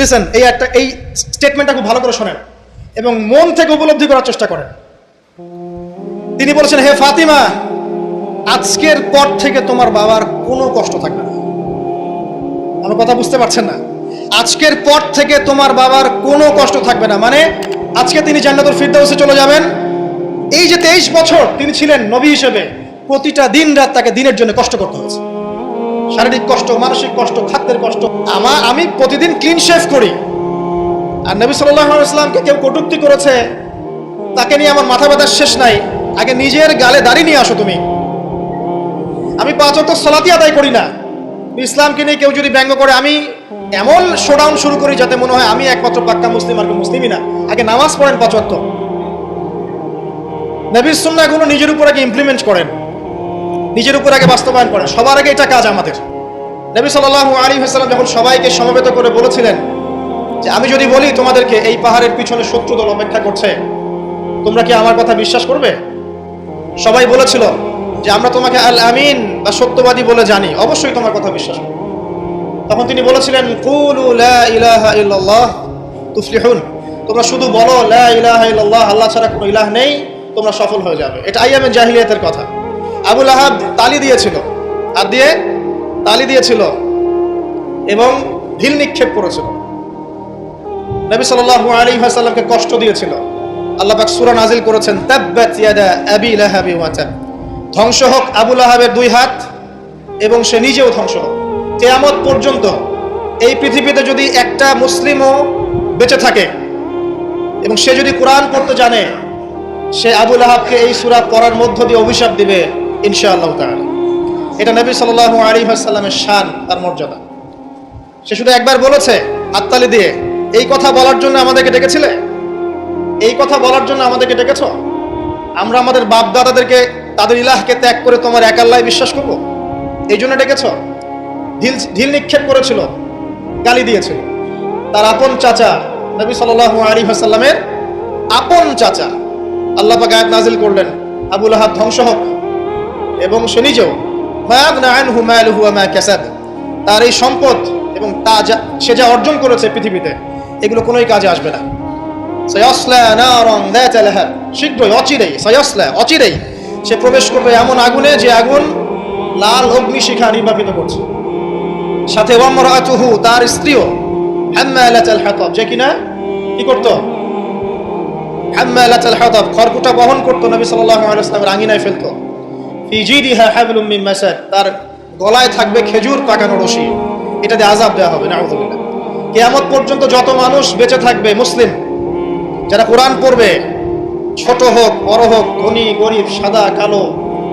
Listen, এই স্টেটমেন্টটা খুব ভালো করে শোনেন এবং মন থেকে উপলব্ধি করার চেষ্টা করেন। তিনি বলেছেন, হে ফাতিমা, আজকের পর থেকে তোমার বাবার কোনো কষ্ট থাকবে না। আমার কথা বুঝতে পারছেন না? আজকের পর থেকে তোমার বাবার কোনো কষ্ট থাকবে না, মানে আজকে তিনি জান্নাতুল ফিরদাউসে চলে যাবেন। এই যে 23 বছর তিনি ছিলেন নবী হিসেবে, প্রতিটা দিন রাত তাকে দিনের জন্য কষ্ট করতে হয়েছে। শারীরিক কষ্ট, মানসিক কষ্ট, খাদ্যের কষ্ট। আমি প্রতিদিন ক্লিন শেভ করি, আর নবী সাল্লাল্লাহু আলাইহি ওয়াসাল্লামকে কেউ কটূক্তি করেছে, তাকে নিয়ে আমার মাথা ব্যথার শেষ নাই। আগে নিজের গালে দাড়ি নিয়ে আসো তুমি। আমি 5 ওয়াক্ত সালাতই আদায় করি না। ইসলামকে নিয়ে কেউ যদি ব্যঙ্গ করে, আমি এমন শোডাউন শুরু করি যাতে মনে হয় আমি একমাত্র পাক্কা মুসলিম, আর কেউ মুসলিমই না। আগে নামাজ পড়েন 5 ওয়াক্ত, নবীর সুন্নাহগুলো নিজের উপর আগে ইমপ্লিমেন্ট করেন, নিজের উপর আগে বাস্তবায়ন করেন। সবার আগে এটা কাজ আমাদের। নবী সাল্লাল্লাহু আলাইহি ওয়াসাল্লাম যখন সবাইকে সমবেত করে বলেছিলেন যে আমি যদি বলি তোমাদেরকে এই পাহাড়ের পিছনে শত্রু দল অপেক্ষা করছে, তোমরা কি আমার কথা বিশ্বাস করবে? সবাই বলেছিল যে আমরা তোমাকে আল আমিন বা সত্যবাদী বলে জানি, অবশ্যই তোমার কথা বিশ্বাস করব। তখন তিনি বলেছিলেন, কুলু লা ইলাহা ইল্লাল্লাহ তুফলিহুন, তোমরা শুধু বলো লা ইলাহা ইল্লাল্লাহ, আল্লাহ ছাড়া কোনো ইলাহ নেই, তোমরা সফল হয়ে যাবে। এটা আইয়ামে জাহিলিয়াতের কথা। আবু লাহাব তালি দিয়েছিল, আর দিয়ে তালি দিয়েছিল এবং ঢিল নিক্ষেপ করেছিল, নবী সাল্লাল্লাহু আলাইহি ওয়াসাল্লামকে কষ্ট দিয়েছিল। আল্লাহ পাক সূরা নাজিল করেছেন, তাব্বাত ইয়াদা আবি লাহাবি ওয়া তাব, ধ্বংস হোক আবু লাহাবের 2 হাত এবং সে নিজেও ধ্বংস হোক। কিয়ামত পর্যন্ত এই পৃথিবীতে যদি একটা মুসলিমও বেঁচে থাকে এবং সে যদি কোরআন পড়তে জানে, সে আবু লাহাবকে এই সূরা পড়ার মধ্য দিয়ে অভিশাপ দিবে ইনশাআল্লাহ তাআলা। এটা নবী সাল্লাল্লাহু আলাইহি ওয়াসাল্লামের শান, তার মর্যাদা। সে শুধু একবার বলেছে হাততালি দিয়ে, এই কথা বলার জন্য আমাদেরকে ডেকেছিলে? এই কথা বলার জন্য আমাদেরকে ডেকেছ? আমরা আমাদের বাপ দাদাদেরকে, তাদের ইলাহকে ত্যাগ করে তোমার এক আল্লাহ বিশ্বাস করব, এই জন্য ডেকেছ? ঢিল নিক্ষেপ করেছিল, গালি দিয়েছিল। তার আপন চাচা, নবী সাল্লাল্লাহু আলাইহি ওয়াসাল্লামের আপন চাচা, আল্লাহ পাক আয়াত নাজিল করলেন, আবু লাহাব ধ্বংস হোক এবং সে নিজেও, মা আগনা আনহু মালুহু ওয়া মা কাসাব, তার এই সম্পদ এবং সে যা অর্জন করেছে পৃথিবীতে, এগুলো কোনোই কাজে আসবে না। সায়াসলা নারান যাতা লাহাব, শীঘ্রই, অচিরেই, সায়াসলা, অচিরেই সে প্রবেশ করবে এমন আগুনে যে আগুন লাল অগ্নিশিখা নির্বাপিত করছে। সাথে ওয়ামরাতুহু, তার স্ত্রীও, হাম্মালাতাল হাতাব, যে কিনা কি করত? হাম্মালাতাল হাতাব, খড়কুটা বহন করত, নবী সাল্লাল্লাহু আলাইহি ওয়াসাল্লামের আঙিনায় ফেলত। ফি জিদিহা হাবলুম মিন মাসাদ, তার গলায় থাকবে খেজুর পাকানো রশি, এটাতে আযাব দেওয়া হবে, নাউযুবিল্লাহ। কিয়ামত পর্যন্ত যত মানুষ বেঁচে থাকবে মুসলিম, যারা কোরআন পড়বে, ছোট হোক বড় হোক, ধনী গরিব, সাদা কালো,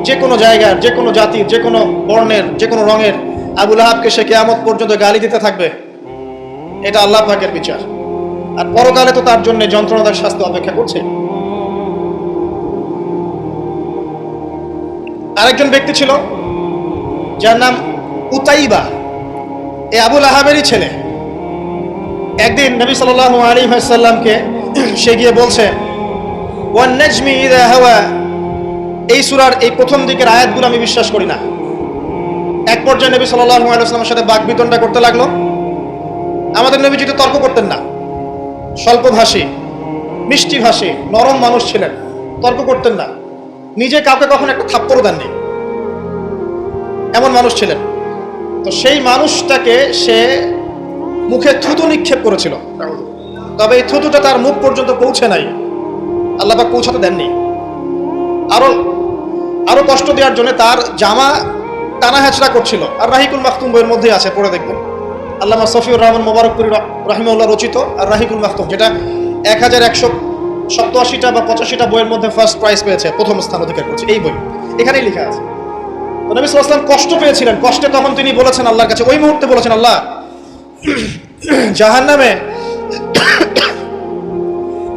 যে কোনো জায়গার, যে কোনো জাতির, যে কোনো বর্ণের, যে কোনো রঙের, আবু লাহাবকে সে কিয়ামত পর্যন্ত গালি দিতে থাকবে। এটা আল্লাহ পাকের বিচার। আর পরকালে তো তার জন্য যন্ত্রণাদায়ক শাস্তি অপেক্ষা করছে। আরেকজন ব্যক্তি ছিল যার নাম উতাইবা, এ আবু লাহাবেরই ছেলে। একদিন নবী সাল্লাল্লাহু আলাইহি ওয়াসাল্লামকে সে গিয়ে বলছে, ওয়ান নাজমি ইযা হাওয়া, এই সূরার এই প্রথম দিকের আয়াতগুলো আমি বিশ্বাস করি না। এক পর্যায়ে নবী সাল্লাল্লাহু আলাইহি ওয়াসাল্লামের সাথে বাকবিতণ্ডা করতে লাগলো। আমাদের নবীজি তো তর্ক করতেন না, স্বল্পভাষী, মিষ্টি ভাষী, নরম মানুষ ছিলেন, তর্ক করতেন না, নিজে কাউকে কখনো একটা থাপ্পড়ও দেননি, এমন মানুষ ছিলেন। তো সেই মানুষটাকে সে মুখে থুতু নিক্ষেপ করেছিল, তবে এই থুতুটা তার মুখ পর্যন্ত পৌঁছে নাই, আল্লাহ পাক পৌঁছাতে দেননি। আরো কষ্ট দেওয়ার জন্য তার জামা টানা হেঁচড়া করছিল। আর রাহিকুল মাখতুম বইয়ের মধ্যে আছে, পড়ে দেখবেন। আল্লামা সফিউর রহমান মোবারকপুরি রাহিমাহুল্লাহ রচিত আর রাহিকুল মাখতুম, যেটা 1187টা বা 85টা বইয়ের মধ্যে ফার্স্ট প্রাইজ পেয়েছে, প্রথম স্থান অধিকার করছে এই বই। এখানেই লেখা আছে। তো নবী সাল্লাল্লাহু আলাইহি ওয়াসাল্লাম কষ্ট পেয়েছিলেন। কষ্টে তখন তিনি বলেছেন আল্লাহর কাছে, ওই মুহূর্তে বলেছেন, আল্লাহ,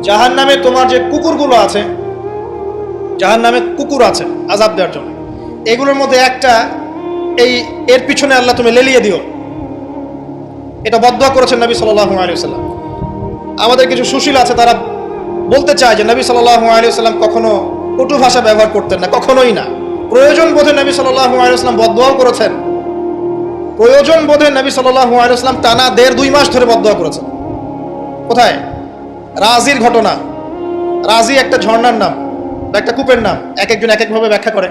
জাহান্নামে তোমার যে কুকুরগুলো আছে, জাহান্নামে কুকুর আছে আযাব দেওয়ার জন্য, এগুলোর মধ্যে একটা এর পিছনে আল্লাহ তুমি লেলিয়ে দিও। এটা বদদুয়া করেছেন নবী সাল্লাল্লাহু আলাইহি ওয়াসাল্লাম। আমাদের কিছু সুশীল আছে, তারা বলতে চায় যে নবী সাল্লাল্লাহু আলাইহি ওয়াসাল্লাম কখনো কটু ভাষা ব্যবহার করতেন না, কখনোই না। প্রয়োজন বোধে নবী সাল্লাল্লাহু আলাইহি ওয়াসাল্লাম বদদুয়াও করেছেন। প্রয়োজন বোধে নবী সাল্লাল্লাহু আলাইহি ওয়াসাল্লাম টানা 1.5-2 মাস ধরে বদদুয়া করেছেন। কোথায়? রাজির ঘটনা। রাজি একটা ঝর্ণার নাম বা একটা কূপের নাম, এক একজন এক একভাবে ব্যাখ্যা করে।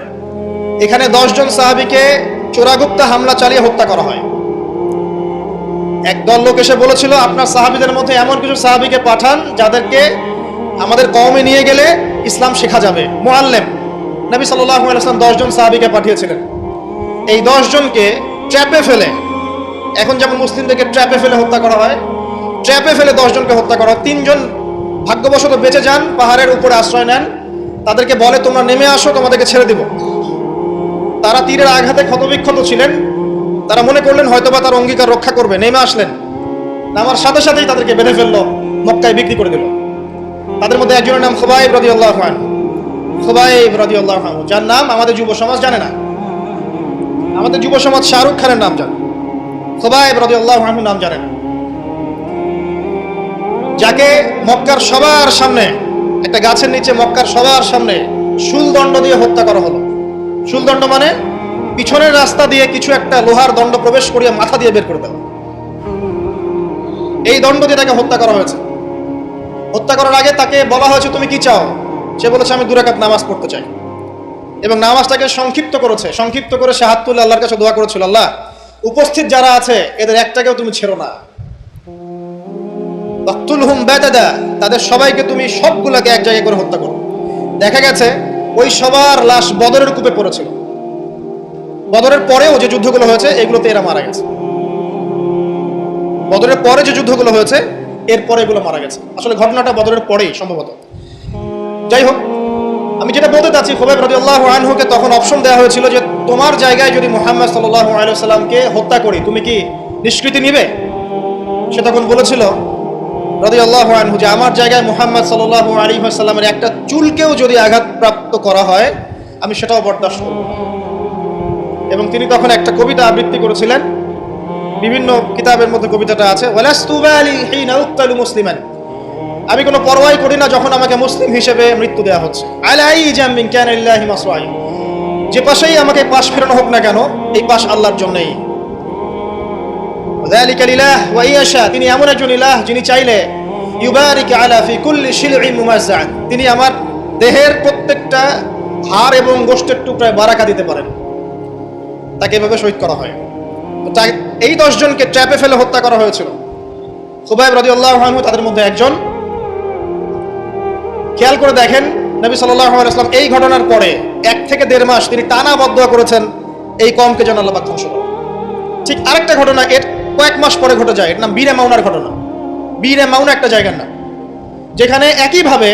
এখানে 10 জন সাহাবীকে চোরাগুপ্তা হামলা চালিয়ে হত্যা করা হয়। একদল লোক এসে বলেছিল, আপনার সাহাবীদের মধ্যে এমন কিছু সাহাবীকে পাঠান যাদেরকে আমাদের কওমে নিয়ে গেলে ইসলাম শেখা যাবে, মুআল্লিম। নবী সাল্লাল্লাহু আলাইহি ওয়াসাল্লাম 10 জন সাহাবীকে পাঠিয়েছিলেন। এই 10 জনকে ট্র্যাপে ফেলে, এখন যেমন মুসলিমদেরকে ট্র্যাপে ফেলে হত্যা করা হয়, ট্র্যাপে ফেলে 10 জনকে হত্যা করা হয়। 3 জন ভাগ্যবশত বেঁচে যান, পাহাড়ের উপরে আশ্রয় নেন। তাদেরকে বলে, তোমরা নেমে আসো, তোমাদেরকে ছেড়ে দিব। তারা তীরের আঘাতে ক্ষতবিক্ষত ছিলেন। তারা মনে করলেন হয়তোবা তার অঙ্গীকার রক্ষা করবে, নেমে আসলেন। নামার সাথে সাথেই তাদেরকে বেঁধে ফেললো, মক্কায় বিক্রি করে দিল। তাদের মধ্যে একজনের নাম খুবাইব রাদিয়াল্লাহু আনহু। খুবাইব রাদিয়াল্লাহু আনহু, যার নাম আমাদের যুব সমাজ জানে না। আমাদের যুব সমাজ শাহরুখ খানের নাম জানে, খুবাইব রাদিয়াল্লাহু আনহু নাম জানে না। যাকে মক্কার সবার সামনে, একটা গাছের নিচে মক্কার সবার সামনে শুলদণ্ড দিয়ে হত্যা করা হলো। শুলদণ্ড মানে পিছনের রাস্তা দিয়ে কিছু একটা লোহার দণ্ড প্রবেশ করিয়ে মাথা দিয়ে বের করে দেওয়া। এই দণ্ড দিয়ে তাকে হত্যা করা হয়েছে। হত্যা করার আগে তাকে বলা হয়েছে, তুমি কি চাও? সে বলেছে, আমি 2 রাকাত নামাজ পড়তে চাই। এবং নামাজটাকে সংক্ষিপ্ত করেছে। সংক্ষিপ্ত করে সে হাত তুলে আল্লাহর কাছে দোয়া করেছিল, আল্লাহ, উপস্থিত যারা আছে এদের একটাকেও তুমি ছেড়ো না। ওয়াকতুলহুম বাদাদা, তাদের সবাইকে তুমি সবগুলোকে এক জায়গায় করে হত্যা করো। দেখা গেছে ওই সবার লাশ বদরের কূপে পড়েছিল। বদরের পরেও যে যুদ্ধগুলো হয়েছে এগুলোতে এরা মারা গেছে। বদরের পরে যে যুদ্ধগুলো হয়েছে এরপরে এগুলো মারা গেছে। আসলে ঘটনাটা বদরের পরেই সম্ভবত। যাই হোক, আমি যেটা বলতে চাচ্ছি, খুবাইব রাদিয়াল্লাহু আনহুকে তখন অপশন দেওয়া হয়েছিল যে তোমার জায়গায় যদি মুহাম্মদ সাল্লাল্লাহু আলাইহি ওয়াসাল্লামকে হত্যা করি, তুমি কি নিষ্কৃতি নিবে? সে তখন বলেছিল রাদিয়াল্লাহু আনহু যে আমার জায়গায় মুহাম্মদ সাল্লাল্লাহু আলাইহি ওয়াসাল্লামের একটা চুলকেও যদি আঘাতপ্রাপ্ত করা হয় আমি সেটাও বরদাস্ত করব। এবং তিনি তখন একটা কবিতা আবৃত্তি করেছিলেন, বিভিন্ন কিতাবের মধ্যে কবিতাটা আছে, ওয়ালাস্তু বালি হিনা উক্তালু মুসলিমান, আমি কোনো পরোয়াই করি না যখন আমাকে মুসলিম হিসেবে মৃত্যু দেওয়া হচ্ছে। আলাই জামিন কানা লিল্লাহি মাসরাই, যে পাশেই আমাকে পাশ ফেরানো হোক না কেন, এই পাশ আল্লাহর জন্যই। যালিকা লিলাহ ওয়া ইয়াশা, তিনি এমন একজন ইলাহ যিনি চাইলে ইউবারিক আলা ফি কুল্লি শিলইন মুমাজ্জাআন, তিনি আমার দেহের প্রত্যেকটা হাড় এবং গোশতের টুকরায় বারাকা দিতে পারেন। তাকে এভাবে শহীদ করা হয়। এই 10 জনকে ট্র্যাপে ফেলে হত্যা করা হয়েছিল। খুবাইব রাদিয়াল্লাহু আনহু তাদের মধ্যে একজন। খেয়াল করে দেখেন, নবী সাল্লাল্লাহু আলাইহি ওয়াসাল্লাম এই ঘটনার পরে 1 থেকে 1.5 মাস তিনি টানা বদদুয়া করেছেন এই কওমকে যেন আল্লাহ পাক ধ্বংস করেন। ঠিক আরেকটা ঘটনা এর কয়েক মাস পরে ঘটে যায়, এর নাম বীরে মাউনার ঘটনা। বীরে মাউনা একটা জায়গার নাম, যেখানে একইভাবে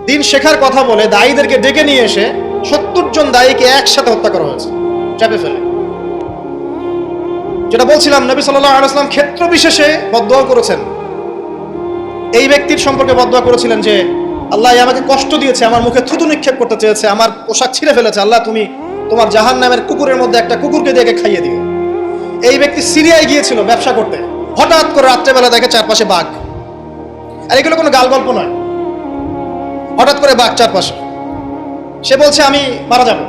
দিন শেখার কথা বলে দায়ীদেরকে ডেকে নিয়ে এসে 70 জন দায়ীকে একসাথে হত্যা করা হয়েছে ট্র্যাপে ফেলে। যেটা বলছিলাম, নবী সাল্লাল্লাহু আলাইহি ওয়াসাল্লাম ক্ষেত্র বিশেষে বদদুয়া করেছেন। এই ব্যক্তির সম্পর্কে বদদুয়া করেছিলেন যে আল্লাহ আমাকে কষ্ট দিয়েছে, আমার মুখে থুতু নিক্ষেপ করতে চেয়েছে, আমার পোশাক ছিঁড়ে ফেলেছে, আল্লাহ তুমি তোমার জাহান্নামের কুকুরের মধ্যে একটা কুকুরকে দিয়ে খাইয়ে দিও। এই ব্যক্তি সিরিয়ায় গিয়েছিল ব্যবসা করতে, হঠাৎ করে রাত্রেবেলা দেখে চারপাশে বাঘ। আর এগুলো কোনো গাল গল্প নয়, হঠাৎ করে বাঘ চারপাশে। সে বলছে আমি মারা যাব।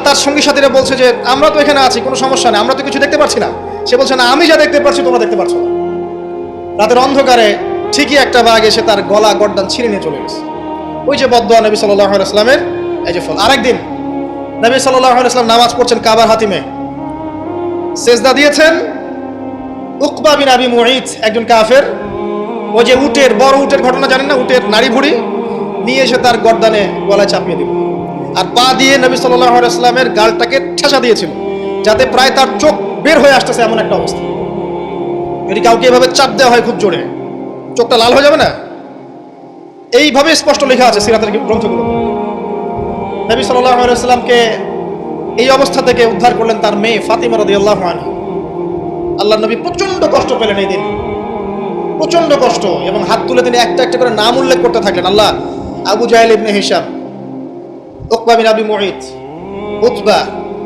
তার সঙ্গী সাথীরা বলছে যে আমরা তো এখানে আছি, কোনো সমস্যা নেই, আমরা তো কিছু দেখতে পাচ্ছি না। সে বলছে না, আমি যা দেখতে পাচ্ছি তোমরা দেখতে পাচ্ছ না। রাতের অন্ধকারে ঠিকই একটা বাঘ এসে তার গলা গর্দান ছিঁড়ে নিয়ে চলে গেছে। ওই যে বদদুয়া নবী সাল্লাল্লাহু আলাইহি ওয়াসাল্লামের এই যে ফল। আরেকদিন নবী সাল্লাল্লাহু আলাইহি ওয়াসাল্লাম নামাজ পড়ছেন কাবার হাতিমে, সেজদা দিয়েছেন। উকবা বিন আবি মুঈত একজন কাফের, ওই যে উটের, বড় উটের ঘটনা জানেন না, উটের নাড়ি ভুড়ি নিয়ে এসে তার গর্দানে গলায় চাপিয়ে দিল, আর পা দিয়ে নবী সাল্লাল্লাহু আলাইহি ওয়াসাল্লামের গালটাকে ঠেসা দিয়েছিল, যাতে প্রায় তার চোখ বের হয়ে আসতেছে এমন একটা অবস্থা। যদি কাউকে এভাবে চাপ দেওয়া হয় খুব জোরে, চোখটা লাল হয়ে যাবে না? এইভাবে স্পষ্ট লেখা আছে সিরাতের গ্রন্থগুলো। নবী সাল্লাল্লাহু আলাইহি ওয়াসাল্লামকে এই অবস্থা থেকে উদ্ধার করলেন তার মেয়ে ফাতিমা রাদিয়াল্লাহু আনহা। আল্লাহর নবী প্রচন্ড কষ্ট পেলেন এই দিন, প্রচন্ড কষ্ট, এবং হাত তুলে তিনি একটা একটা করে নাম উল্লেখ করতে থাকলেন। আল্লাহ, আবু জাহেল ইবনে হিশাম, উকবা বিন আবি মুঈত, উতবা,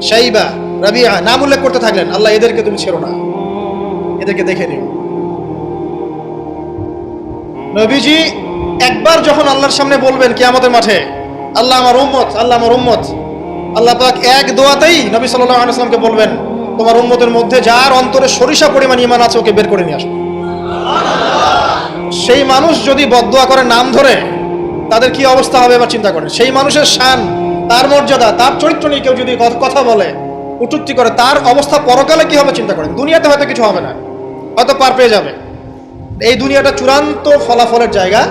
শাইবা, রাবিআ, নাম উল্লেখ করতে থাকলেন। আল্লাহ, এদেরকে তুমি ছেড়ো না, এদেরকে দেখে নিও। নবীজি একবার যখন আল্লাহর সামনে বলবেন কিয়ামতের মাঠে, আল্লাহ আমার উম্মত, আল্লাহ আমার উম্মত, আল্লাহ পাক এক দোয়াতেই নবী সাল্লাল্লাহু আলাইহি ওয়াসাল্লামকে বলবেন তোমার উম্মতের মধ্যে যার অন্তরে সরিষা পরিমাণ ঈমান আছে ওকে বের করে নিয়ে আসো। সেই মানুষ যদি বদদুয়া করে নাম ধরে তাদের কি অবস্থা হবে এবার চিন্তা করেন। সেই মানুষের শান, তার মর্যাদা, তার চরিত্র নিয়ে কেউ যদি কথা বলে, কটূক্তি করে, তার অবস্থা পরকালে কি হবে চিন্তা করেন। দুনিয়াতে হয়তো কিছু হবে না, হয়তো পার পেয়ে যাবে, এই দুনিয়াটা চূড়ান্ত ফলাফলের জায়গা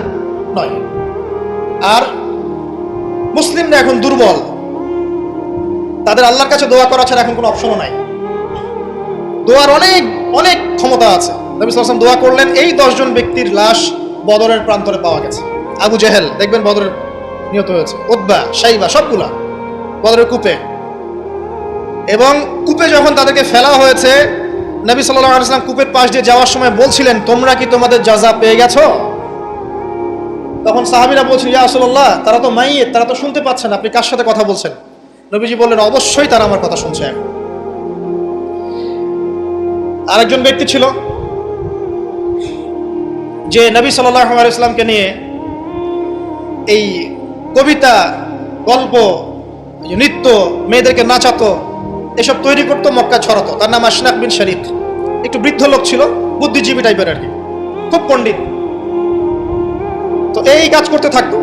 নয়। আর মুসলিমরা এখন দুর্বল, তাদের আল্লাহর কাছে দোয়া করা ছাড়া এখন কোনো অপশনও নাই। দোয়ার অনেক অনেক ক্ষমতা আছে। নবী সাল্লাল্লাহু আলাইহি ওয়াসাল্লাম দোয়া করলেন, এই 10 জন ব্যক্তির লাশ বদরের প্রান্তরে পাওয়া গেছে। আবু জেহেল দেখবেন বদরের নিহত হয়েছে, উতবা, শাইবা সবগুলা বদরের কূপে। এবং কূপে যখন তাদেরকে ফেলা হয়েছে, নবী সাল্লাল্লাহু আলাইহি ওয়াসাল্লাম কূপের পাশ দিয়ে যাওয়ার সময় বলছিলেন, তোমরা কি তোমাদের জাযা পেয়ে গেছো? তখন সাহাবীরা বলছিল, ইয়া রাসূলুল্লাহ, তারা তো মাইয়িত, তারা তো শুনতে পাচ্ছে না, আপনি কার সাথে কথা বলছেন? নবীজি বললেন, অবশ্যই তারা আমার কথা শুনছে। আরেকজন ব্যক্তি ছিল যে নবী সাল্লাল্লাহু আলাইহি ওয়াসাল্লামকে নিয়ে এই কবিতা, গল্প, নৃত্য, মেয়েদেরকে নাচাতো, এসব তৈরি করতো, মক্কা ছড়াতো। তার নাম আশনাক বিন শরীক। একটু বৃদ্ধ লোক ছিল, বুদ্ধিজীবী টাইপের আর কি, খুব পণ্ডিত। তো এই কাজ করতে থাকতো।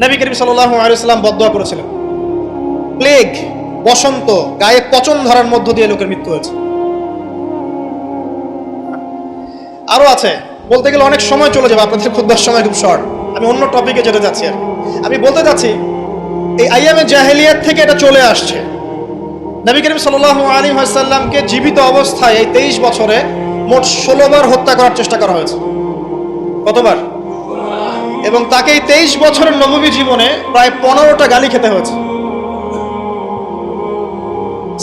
নবী করিম সাল্লাল্লাহু আলাইহি ওয়াসাল্লাম বদদুয়া করেছিলেন, প্লেগ, বসন্ত, গায়ে পচন ধরার মধ্য দিয়ে লোকের মৃত্যু হয়েছে। আরো আছে, বলতে গেলে অনেক সময় চলে যাবে, আপনাদের খুদ্বার সময় খুব শর্ট। আমি অন্য টপিকে যেতে যাচ্ছি আর আমি বলতে যাচ্ছি, এই আইয়ামে জাহেলিয়াত থেকে এটা চলে আসছে। নবী করিম সাল্লাল্লাহু আলাইহি ওয়াসাল্লামকে জীবিত অবস্থায় এই 23 বছরে মোট 16 বার হত্যা করার চেষ্টা করা হয়েছে। কতবার? এবং তাকে এই 23 বছরের নববী জীবনে প্রায় 15টা গালি খেতে হয়েছে।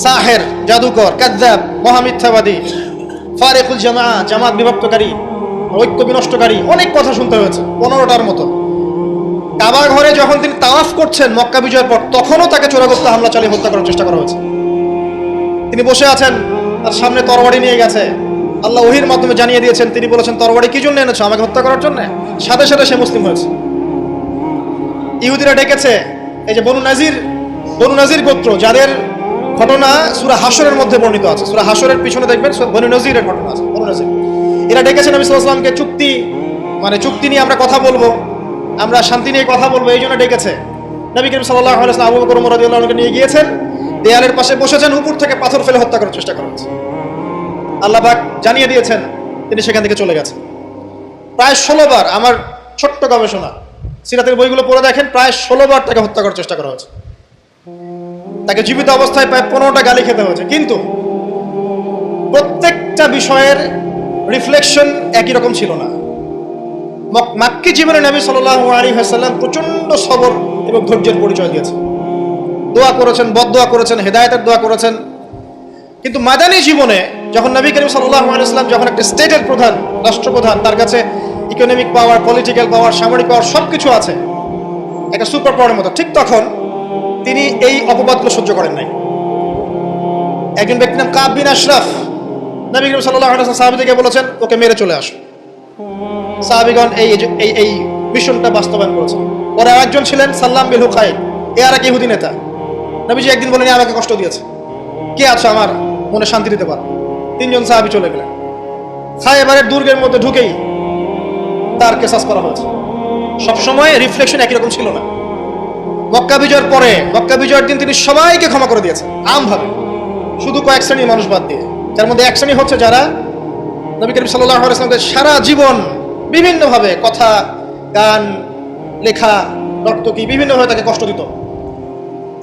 সাহের, জাদুকর, কাযযাব, মহামিথ্যাবাদী, ফারিকুল জামাত বিভক্তকারী, ঐক্য বিনষ্টকারী, অনেক কথা শুনতে হয়েছে, 15টার মতো। কাবা ঘরে যখন তিনি তাওয়াফ করছেন মক্কা বিজয়ের পর, তখনও তাকে চোরাগস্ত হামলা চালিয়ে হত্যা করার চেষ্টা করা হয়েছে। তিনি বসে আছেন, তার সামনে তরবারি নিয়ে গেছে, আল্লাহ ওহীর মাধ্যমে জানিয়ে দিয়েছেন, তিনি বলেছেন, তরবারি কি জন্য এনেছো? আমাকে হত্যা করার জন্য। সাথে সাথে সে মুসলিম হয়েছে। ইহুদিরা ডেকেছে, এই যে বনু নাজির গোত্র, যাদের ঘটনা সূরা হাশরের মধ্যে বর্ণিত আছে, সূরা হাশরের পিছনে দেখবেন বনু নাজিরের ঘটনা আছে। বনু নাজির এরা ডেকেছে নবী সাল্লাল্লাহু আলাইহি ওয়াসাল্লামকে, চুক্তি নিয়ে আমরা কথা বলবো, আমরা শান্তি নিয়ে কথা বলবো, এই জন্য ডেকেছে। নবী করিম সাল্লাল্লাহু আলাইহি ওয়াসাল্লাম আবু বকর ওমর রাদিয়াল্লাহু আনহুকে নিয়ে গিয়েছেন, দেয়ালের পাশে বসেছেন, উপর থেকে পাথর ফেলে হত্যা করার চেষ্টা করা হচ্ছে। আল্লাহ পাক জানিয়ে দিয়েছেন, তিনি সেখান থেকে চলে গেছেন। প্রায় 16 বার, আমার ছোট্ট গবেষণা, সিরাতের বইগুলো পড়ে দেখেন, প্রায় 16 বার তাকে হত্যা করার চেষ্টা করা হয়েছে। তাকে জীবিত অবস্থায় প্রায় 15টা গালি খেতে হয়েছে। কিন্তু প্রত্যেকটা বিষয়ের রিফ্লেকশন একই রকম ছিল না। মাক্কি জীবনে নবী সাল্লাল্লাহু আলাইহি ওয়াসাল্লাম প্রচন্ড সবর এবং ধৈর্যের পরিচয় দিয়েছেন। দোয়া করেছেন, বদদোয়া করেছেন, হেদায়েতের দোয়া করেছেন। কিন্তু মাদানী জীবনে যখন নবী করিম সাল্লাল্লাহু আলাইহি ওয়াসাল্লাম যখন একটা স্টেটের প্রধান, রাষ্ট্রপ্রধান, তার কাছে ইকোনমিক পাওয়ার, পলিটিক্যাল পাওয়ার, সামরিক পাওয়ার সবকিছু আছে, একটা সুপার পাওয়ারের মতো, ঠিক তখন তিনি এই অপবাদগুলো সহ্য করেন নাই। একজন ব্যক্তির নাম কাব বিন আশরাফ, নবী করিম সাল্লাল্লাহু আলাইহি ওয়াসাল্লাম সাহাবীদেরকে বলেছেন, ওকে মেরে চলে আসো। সাহাবীগণ এই মিশনটা বাস্তবায়ন করেছেন। পরে আরেকজন ছিলেন সাল্লাম বিন হুকাইল, আর এক ইহুদি নেতা। নবীজি একদিন বলেন, আমাকে কষ্ট দিয়েছে, কে আছো আমার মনে শান্তি দিতে পারো? 3 জন সাহাবী চলে গেলেন। খায়বারের দুর্গের মধ্যে ঢুকেই তার কেসাস করা হয়েছে। সবসময় রিফ্লেকশন একই রকম ছিল না। মক্কা বিজয়ের পরে, মক্কা বিজয়ের দিন তিনি সবাইকে ক্ষমা করে দিয়েছেন আমভাবে, শুধু কয়েক শ্রেণীর মানুষ বাদ দিয়ে। যার মধ্যে এক শ্রেণী হচ্ছে যারা নবী করিম সাল্লাল্লাহু আলাইহি ওয়াসাল্লামকে সারা জীবন বিভিন্নভাবে কথা, গান, লেখা, নর্তকী বিভিন্নভাবে তাকে কষ্ট দিত।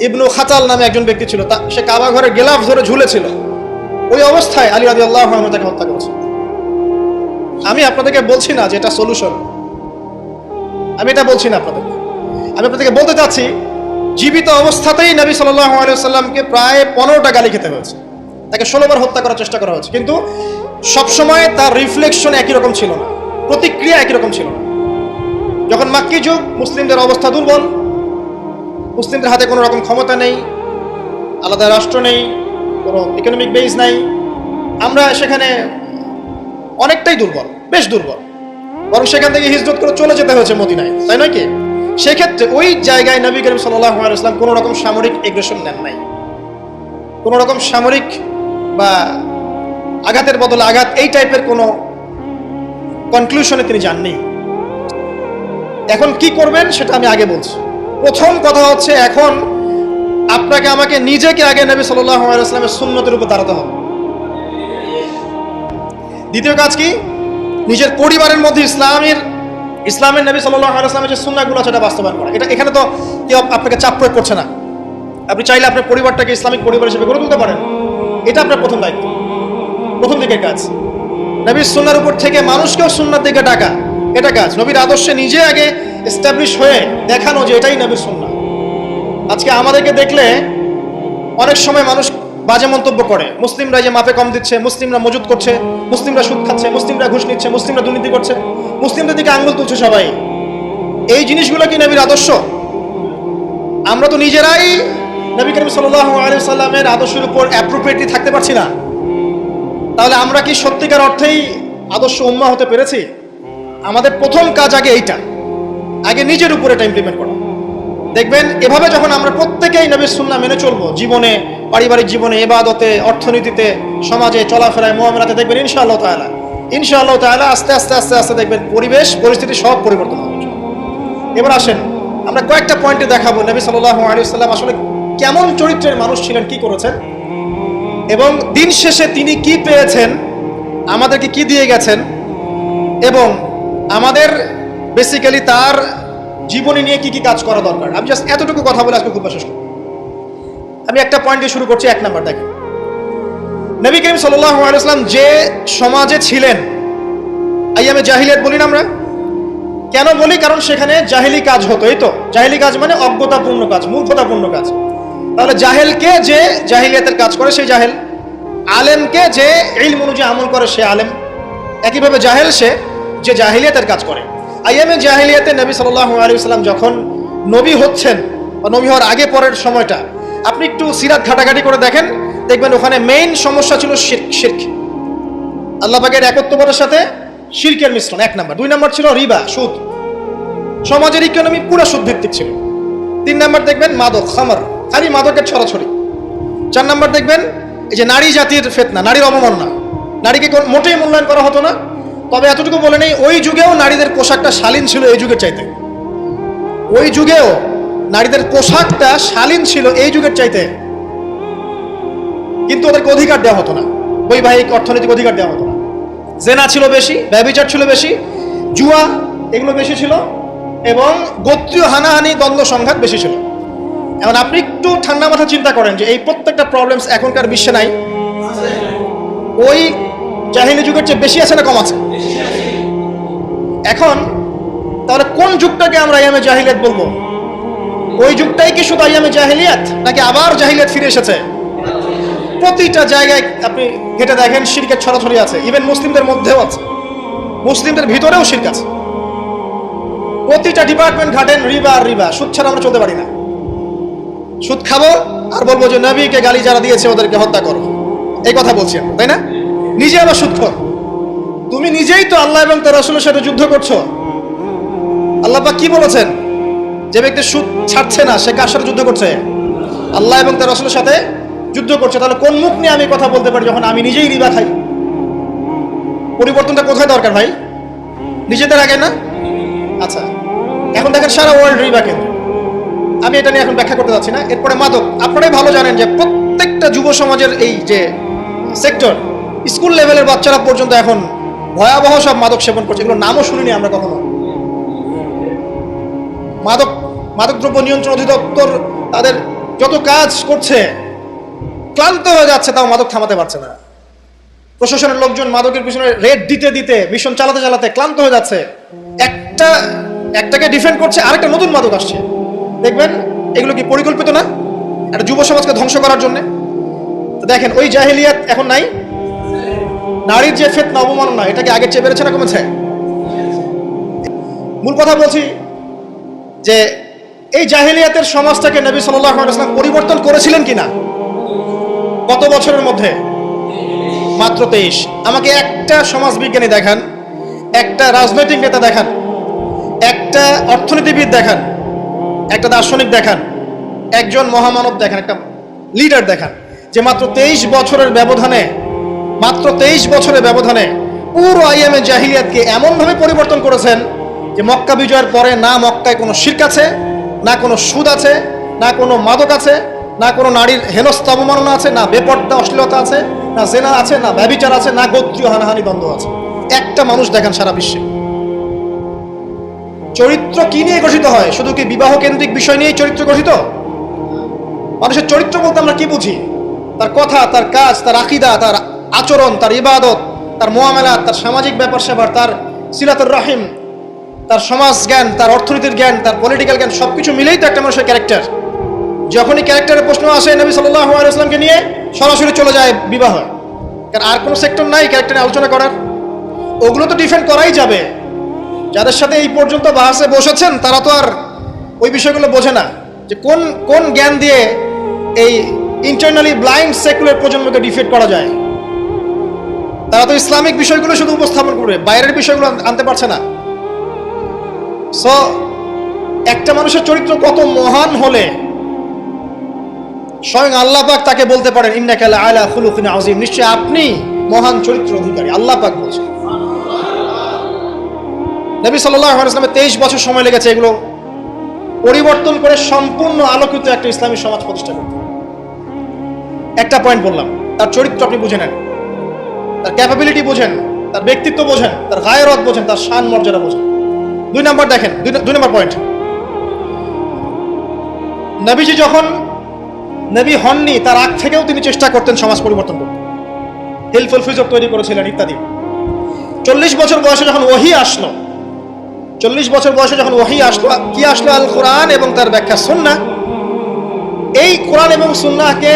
ইবনু খাতাল নামে একজন ব্যক্তি ছিল, সে কাবা ঘরে গেলাফ ধরে ঝুলেছিল। ওই অবস্থায় আলী রাদিয়াল্লাহু আনহু তাকে হত্যা করেছে। আমি আপনাদেরকে বলছি না যে এটা সলিউশন, আমি এটা বলছি না আপনাদেরকে। আমি আপনাদেরকে বলতে চাচ্ছি, জীবিত অবস্থাতেই নবী সাল্লাল্লাহু আলাইহি ওয়াসাল্লামকে প্রায় 15টা গালি খেতে হয়েছে, তাকে 16 বার হত্যা করার চেষ্টা করা হয়েছে। কিন্তু সবসময় তার রিফ্লেকশন একই রকম ছিল না, প্রতিক্রিয়া একই রকম ছিল না। যখন মাক্কি যুগ, মুসলিমদের অবস্থা দুর্বল, মুসলিমদের হাতে কোনো রকম ক্ষমতা নেই, আলাদা রাষ্ট্র নেই, কোনো ইকোনমিক বেস নাই, আমরা সেখানে অনেকটাই দুর্বল, বেশ দুর্বল। বরং সেখান থেকে হিজরত করে চলে যেতে হয়েছে মদিনায়, তাই নয় কি? সেক্ষেত্রে ওই জায়গায় নবী করিম সাল্লাল্লাহু আলাইহি ওয়াসাল্লাম কোনো রকম সামরিক এগ্রেশন নেন নাই। কোনো রকম সামরিক বা আঘাতের বদলে আঘাত, এই টাইপের কোনো কনক্লুশনে তিনি যাননি। এখন কি করবেন সেটা আমি আগে বলছি। প্রথম কথা হচ্ছে, এখন আপনাকে আমাকে নিজেকে আগে নবী সাল্লাল্লাহু আলাইহি ওয়াসাল্লামের সুন্নতের উপর দাঁড়াতে হবে। দ্বিতীয় কাজ কি? নিজের পরিবারের মধ্যে ইসলামের নবী সাল্লাল্লাহু আলাইহি ওয়াসাল্লামের যে সুন্নাহগুলো সেটা বাস্তবায়ন করা। এখানে তো কেউ আপনাকে চাপ প্রয়োগ করছে না। আপনি চাইলে আপনার পরিবারটাকে ইসলামিক পরিবার হিসেবে গড়ে তুলতে পারেন। এটা আপনার প্রথম দায়িত্ব, প্রথম দিকের কাজ। নবীর সুন্নাহর উপর থেকে মানুষকেও সুন্নাহর দিকে ডাকা, এটা কাজ। নবীর আদর্শে নিজে আগে এস্টাবলিশ হয়ে দেখানো যে এটাই নবীর সুন্নাহ। আজকে আমাদেরকে দেখলে অনেক সময় মানুষ বাজে মন্তব্য করে, মুসলিমরা যে মাপে কম দিচ্ছে, মুসলিমরা মজুদ করছে, মুসলিমরা সুদ খাচ্ছে, মুসলিমরা ঘুষ নিচ্ছে, মুসলিমরা দুর্নীতি করছে, মুসলিমদের দিকে আঙ্গুল তুলছে সবাই। এই জিনিসগুলো কি নবীর আদর্শ? আমরা তো নিজেরাই নবী করিম সাল্লাল্লাহু আলাইহি ওয়াসাল্লামের আদর্শের উপর অ্যাপ্রোপ্রিয়েটলি থাকতে পারছি না। তাহলে আমরা কি সত্যিকার অর্থেই আদর্শ উম্মাহ হতে পেরেছি? আমাদের প্রথম কাজ আগে এইটা, আগে নিজের উপর এটা ইমপ্লিমেন্ট করা। দেখবেন এভাবে যখন আমরা প্রত্যেকেই নবীর সুন্নাহ মেনে চলবো, জীবনে, পারিবারিক জীবনে, ইবাদতে, অর্থনীতিতে, সমাজে, চলাফেরায়, মুআমালাতে, দেখবেন ইনশাআল্লাহ তাআলা আস্তে আস্তে দেখবেন পরিবেশ পরিস্থিতি সব পরিবর্তন হবে। এবার আসেন আমরা কয়েকটা পয়েন্টে দেখাবো নবী সাল্লাল্লাহু আলাইহি ওয়াসাল্লাম আসলে কেমন চরিত্রের মানুষ ছিলেন, কি করেছেন, এবং দিন শেষে তিনি কি পেয়েছেন, আমাদেরকে কি দিয়ে গেছেন, এবং আমাদের বেসিক্যালি তার জীবনী নিয়ে কি কি কাজ করা দরকার। আমি জাস্ট এতটুকু কথা বলে আজকে খুব শেষ করব। আমি একটা পয়েন্ট দিয়ে শুরু করছি। 1 নাম্বার দেখেন, নবী করিম সাল্লাল্লাহু আলাইহি ওয়াসাল্লাম যে সমাজে ছিলেন, আইয়ামে জাহিলিয়াত বলি না আমরা, কেন বলি? কারণ সেখানে জাহিলি কাজ হতো। এই তো জাহিলি কাজ মানে অজ্ঞতাপূর্ণ কাজ, মূর্খতাপূর্ণ কাজ। তাহলে জাহেলকে যে জাহিলিয়াতের কাজ করে সেই জাহেল, আলেমকে যে ইলম অনুযায়ী আমল করে সে আলেম, একইভাবে জাহেল সে যে জাহিলিয়াতের কাজ করে। আইয়ামে জাহিলিয়াতে নবী সাল্লাল্লাহু আলাইহি ওয়াসাল্লাম যখন নবী হচ্ছেন বা নবী হওয়ার আগে পরের সময়টা আপনি একটু সিরাত ঘাটাঘাটি করে দেখেন, দেখবেন ওখানে মেইন সমস্যা ছিল শিরক, আল্লাহ পাকের একত্ববাদের সাথে শিরকের মিশ্রণ 1 নাম্বার। 2 নাম্বার ছিল রিবা, সুদ। সমাজের ইকোনমি পুরো সুদ ভিত্তিক ছিল। 3 নাম্বার দেখবেন মাদক, খামার, খালি মাদকের ছড়াছড়ি। 4 নাম্বার দেখবেন এই যে নারী জাতির ফিতনা, নারীর অবমাননা, নারীকে মোটেই মূল্যায়ন করা হতো না। তবে এতটুকু বলে নেই, ওই যুগেও নারীদের পোশাকটা শালীন ছিল এই যুগের চাইতে। ওই যুগেও নারীদের পোশাকটা শালীন ছিল এই যুগের চাইতে, কিন্তু ওদেরকে অধিকার দেওয়া হতো না, বৈবাহিক অর্থনৈতিক অধিকার দেওয়া হতো না। জেনা ছিল বেশি, ব্যভিচার ছিল বেশি, জুয়া এগুলো বেশি ছিল, এবং গোত্রীয় হানাহানি, দ্বন্দ্ব সংঘাত বেশি ছিল। এখন আপনি একটু ঠান্ডা মাথা চিন্তা করেন যে এই প্রত্যেকটা প্রবলেমস এখনকার বিশ্বে নাই, ওই জাহিলি যুগের চেয়ে বেশি আছে না কম আছে? এখন তাহলে কোন যুগটাকে আমরা আইয়ামে জাহিলিয়াত বলবো? ওই যুগটাই কি শুধু আইয়ামে জাহিলিয়াত, নাকি আবার জাহিলিয়াত ফিরে এসেছে? প্রতিটা জায়গায় আপনি ঘেটে দেখেন শিরকের ছড়াছড়ি আছে, ইভেন মুসলিমদের মধ্যেও আছে, মুসলিমদের ভিতরেও শিরক আছে। প্রতিটা ডিপার্টমেন্ট ঘাটেন রিবা আর রিবা, সুদ ছাড়া আমরা চলতে পারি না। সুদ খাবো আর বলবো যে নবীকে গালি যারা দিয়েছে ওদেরকে হত্যা করো, এই কথা বলছি আমরা, তাই না? নিজে আবার সুদখোর। তুমি নিজেই তো আল্লাহ এবং তার রাসূলের সাথে যুদ্ধ করছো। আল্লাহ পাক কি বলেছেন? যে ব্যক্তি সুদ ছাড়ছে না সে কার সাথে যুদ্ধ করছে? আল্লাহ এবং তার রাসূলের সাথে যুদ্ধ করছে। তাহলে কোন মুখ নিয়ে আমি কথা বলতে পারি যখন আমি নিজেই রিবা খাই? পরিবর্তনটা কোথায় দরকার ভাই? নিজেদের আগে না? আচ্ছা, এখন দেখেন সারা ওয়ার্ল্ড রিবা কেন্দ্র। আমি এটা নিয়ে এখন ব্যাখ্যা করতে যাচ্ছি না। এরপরে মাদক, আপনারাই ভালো জানেন যে প্রত্যেকটা যুব সমাজের এই যে সেক্টর, স্কুল লেভেলের বাচ্চারা পর্যন্ত এখন ভয়াবহ সব মাদক সেবন করছে। এগুলো নামও শুনিনি আমরা কখনো। মাদকদ্রব্য নিয়ন্ত্রণ অধিদপ্তর তাদের যত কাজ করছে, ক্লান্ত হয়ে যাচ্ছে, তাও মাদক থামাতে পারছে না। প্রশাসনের লোকজন মাদকের পিছনে রেড দিতে দিতে, মিশন চালাতে চালাতে ক্লান্ত হয়ে যাচ্ছে। একটাকে ডিফেন্ড করছে, আরেকটা নতুন মাদক আসছে। দেখবেন এগুলো কি পরিকল্পিত না? একটা যুব সমাজকে ধ্বংস করার জন্য। দেখেন ওই জাহিলিয়াত এখন নাই। নারীর যে ফিতনা, অবমাননা, এটা কি আগের চেয়ে বেড়েছে না কমেছে? মূল কথা বলছি যে এই জাহিলিয়াতের সমাজটাকে নবী সাল্লাল্লাহু আলাইহি ওয়াসাল্লাম পরিবর্তন করেছিলেন কিনা? কত বছরের মধ্যে? মাত্র 23। আমাকে একটা সমাজবিজ্ঞানী দেখান, একটা রাজনৈতিক নেতা দেখান, একটা অর্থনীতিবিদ দেখান, একটা দার্শনিক দেখান, একজন মহামানব দেখান, একটা লিডার দেখান যে মাত্র 23 বছরের ব্যবধানে পুরো আইয়ামে জাহিলিয়াতকে এমনভাবে পরিবর্তন করেছেন যে মক্কা বিজয়ের পরে না মক্কায় কোনো শিরক আছে, না কোনো সুদ আছে, না কোনো মাদক আছে, না কোনো নারীর হেনস্থা অবমাননা আছে, না বেপর্দা অশ্লীলতা আছে, না জেনা আছে, না ব্যভিচার আছে, না গোত্রীয় হানাহানি দ্বন্দ্ব আছে। একটা মানুষ দেখেন সারা বিশ্বে। চরিত্র কি নিয়ে গঠিত হয়? শুধু কি বিবাহ কেন্দ্রিক বিষয় নিয়েই চরিত্র গঠিত? মানুষের চরিত্র বলতে আমরা কি বুঝি? তার কথা, তার কাজ, তার আকীদা, তার আচরণ, তার ইবাদত, তার মুআমালাত, তার সামাজিক ব্যাপার স্যাপার, তার সিলাতুর রাহিম, তার সমাজ জ্ঞান, তার অর্থনীতির জ্ঞান, তার পলিটিক্যাল জ্ঞান, সবকিছু মিলেই তো একটা মানুষের ক্যারেক্টার। যখনই ক্যারেক্টারের প্রশ্ন আসে নবী সাল্লাল্লাহু আলাইহি ওয়াসাল্লামকে নিয়ে সরাসরি চলে যায় বিবাহ। কারণ আর কোনো সেক্টর নাই ক্যারেক্টার নিয়ে আলোচনা করার। ওগুলো তো ডিফেন্ড করাই যাবে। যাদের সাথে এই পর্যন্ত বাহাসে বসেছেন তারা তো আর ওই বিষয়গুলো বোঝে না যে কোন কোন জ্ঞান দিয়ে এই ইন্টারনালি ব্লাইন্ড সেকুলার প্রজন্মকে ডিফেন্ড করা যায়। তারা তো ইসলামিক বিষয়গুলো শুধু উপস্থাপন করবে, বাইরের বিষয়গুলো আনতে পারছে না। সো একটা মানুষের চরিত্র কত মহান হলে স্বয়ং আল্লাহ পাক তাকে বলতে পারেন ইন্নাকা লাআলা খুলুকিন আযীম, নিশ্চয় আপনি মহান চরিত্র অধিকারী। আল্লাহ পাক বলছেন। নবী সাল্লাল্লাহু আলাইহি ওয়াসাল্লামের 23 বছর সময় লেগেছে এগুলো পরিবর্তন করে সম্পূর্ণ আলোকিত একটা ইসলামী সমাজ প্রতিষ্ঠা করতে। একটা পয়েন্ট বললাম, তার চরিত্র আপনি বুঝে নেন, তার ক্যাপাবিলিটি বোঝেন, তার ব্যক্তিত্ব বোঝেন, তার গায়রত বোঝেন, তার শান মর্যাদা বোঝেন। 2 নম্বর দেখেন, 2 নম্বর পয়েন্ট, নবীজি যখন নবী হননি তার আগ থেকেও তিনি চেষ্টা করতেন সমাজ পরিবর্তন করতে, হেল্পফুল ফিজর তৈরি করেছিলেন ইত্যাদি। 40 বছর বয়সে যখন ওহী আসলো, 40 বছর বয়সে যখন ওহী আসলো, কি আসলো? আল কোরআন এবং তার ব্যাখ্যা সুন্নাহ। এই কোরআন এবং সুন্নাহকে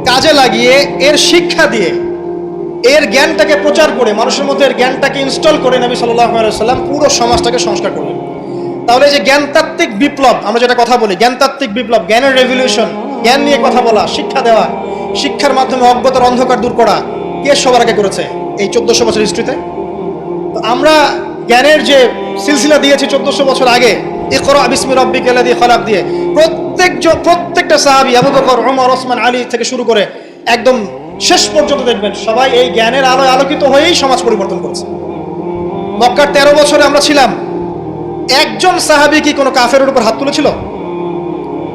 কাজে লাগিয়ে এর শিক্ষা দিয়ে এর জ্ঞানটাকে প্রচার করে মানুষের মধ্যে এর জ্ঞানটাকে ইনস্টল করে নবী সাল্লাল্লাহু আলাইহি ওয়াসাল্লাম পুরো সমাজটাকে সংস্কার করলেন। তাহলে এই যে জ্ঞানতাত্ত্বিক বিপ্লব, আমরা যেটা কথা বলি জ্ঞানতাত্ত্বিক বিপ্লব, জ্ঞানের রেভলিউশন, জ্ঞান নিয়ে কথা বলা, শিক্ষা দেওয়া, শিক্ষার মাধ্যমে অজ্ঞতার অন্ধকার দূর করা, কে সবার আগে করেছে এই 1400 বছর হিস্ট্রিতে? তো আমরা জ্ঞানের যে সিলসিলা দিয়েছি 1400 বছর আগে, ইকরা বিসমি রাব্বিকাল্লাযী খলাক দিয়ে প্রত্যেকটা সাহাবী আবু বকর, ওমর, ওসমান, আলী থেকে শুরু করে একদম শেষ পর্যন্ত দেখবেন সবাই এই জ্ঞানের আলোয় আলোকিত হয়েই সমাজ পরিবর্তন করেছে। মক্কার 13 বছরে আমরা ছিলাম, একজন সাহাবী কি কোনো কাফেরের উপর হাত তুলেছিল?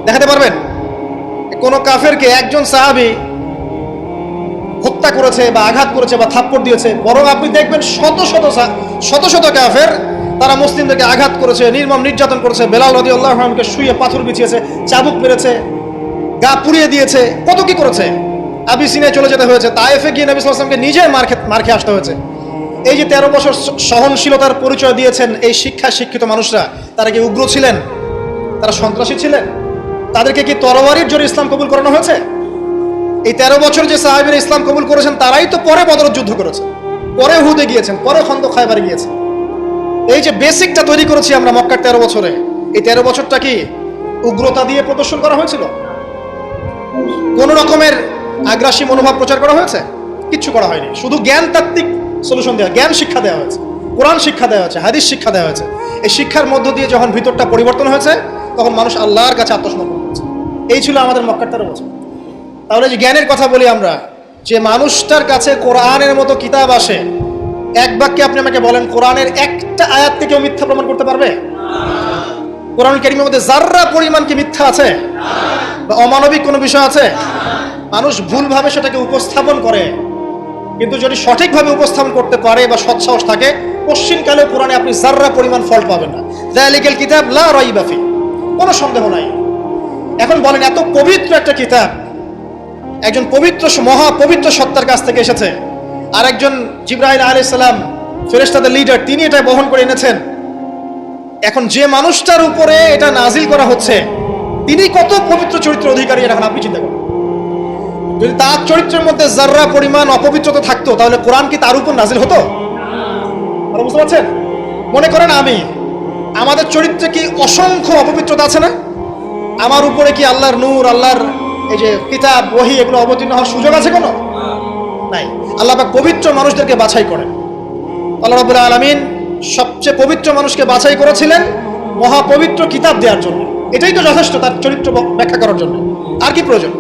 দেখাতে পারবেন? কোন কাফেরকে একজন সাহাবী হত্যা করেছে বা আঘাত করেছে বা থাপ্পড় দিয়েছে? বরং আপনি দেখবেন শত শত কাফের তারা মুসলিমদেরকে আঘাত করেছে, নির্মম নির্যাতন করেছে। বেলাল রাদিয়াল্লাহু আনহুকে শুয়ে পাথর বিছিয়েছে, চাবুক মেরেছে, গা পুড়িয়ে দিয়েছে, কত কি করেছে। আবিসিনিয়ায় চলে যেতে হয়েছে, তায়েফে গিয়ে নবী সাল্লাল্লাহু আলাইহি ওয়াসাল্লামকে নিজে মার খেয়ে আসতে হয়েছে। এই যে 13 বছর সহনশীলতার পরিচয় দিয়েছেন এই শিক্ষায় শিক্ষিত মানুষরা, তারা কি উগ্র ছিলেন? তারা সন্ত্রাসী ছিলেন? তাদেরকে কি তরবারির জোরে ইসলাম কবুল করানো হয়েছে? এই 13 বছর যে সাহাবীরা ইসলাম কবুল করেছেন তারাই তো পরে বদর যুদ্ধ করেছে, পরে হুদে গিয়েছেন, পরে খন্দক খায়বারে গিয়েছেন। এই যে বেসিকটা তৈরি করেছি আমরা মক্কার 13 বছরে, এই 13 বছরটা কি উগ্রতা দিয়ে প্রদর্শন করা হয়েছিল? কোন রকমের আগ্রাসী মনোভাব প্রচার করা হয়েছে? কিচ্ছু করা হয়নি। শুধু জ্ঞানতাত্ত্বিক সলিউশন দেওয়া, জ্ঞান শিক্ষা দেওয়া হয়েছে, কোরআন শিক্ষা দেওয়া হয়েছে, হাদিস শিক্ষা দেওয়া হয়েছে। এই শিক্ষার মধ্য দিয়ে যখন ভিতরটা পরিবর্তন হয়েছে তখন মানুষ আল্লাহর কাছে আত্মসমর্পণ করেছে। এই ছিল আমাদের মক্কার 13 বছর। তাহলে যে জ্ঞানের কথা বলি আমরা, যে মানুষটার কাছে কোরআনের মতো কিতাব আসে, এক বাক্যে আপনি আমাকে বলেন কোরআনের একটা আয়াত থেকে মিথ্যা প্রমাণ করতে পারবে? কোরআন কারীমের মধ্যে যাররা পরিমাণ কি মিথ্যা আছে বা অমানবিক কোনো বিষয় আছে? মানুষ ভুলভাবে সেটাকে উপস্থাপন করে, কিন্তু যদি সঠিকভাবে উপস্থাপন করতে পারে বা সৎসাহস থাকে, পশ্চিমকালে কোরআনে আপনি যাররা পরিমাণ ফল্ট পাবেন না। যালিকাল কিতাব লা রাইবা ফি, কোনো সন্দেহ নাই। এখন বলেন, এত পবিত্র একটা কিতাব একজন পবিত্র মহাপবিত্র সত্তার কাছ থেকে এসেছে, আর একজন জিবরাইল আলাইহিস সালাম ফেরেশতাদের লিডার, তিনি এটা বহন করে এনেছেন। এখন যে মানুষটার উপরে এটা নাজিল করা হচ্ছে তিনি কত পবিত্র চরিত্র অধিকারী, এখন আপনি চিন্তা করুন। যদি তার চরিত্রের মধ্যে যাররা পরিমাণ অপবিত্রতা থাকতো তাহলে কোরআন কি তার উপর নাজিল হতো? বুঝতে পারছেন? মনে করেন আমাদের চরিত্রে কি অসংখ্য অপবিত্রতা আছে না? আমার উপরে কি আল্লাহর নূর, আল্লাহর এই যে কিতাব ওহী এগুলো অবতীর্ণ হওয়ার সুযোগ আছে কোনো? নাই। আল্লাহ পাক পবিত্র মানুষদেরকে বাছাই করেন। আল্লাহ রাব্বুল আলামিন সবচেয়ে পবিত্র মানুষকে বাছাই করেছিলেন মহাপবিত্র কিতাব দেওয়ার জন্য। এটাই তো যথেষ্ট তার চরিত্র ব্যাখ্যা করার জন্য। আর কি প্রয়োজন?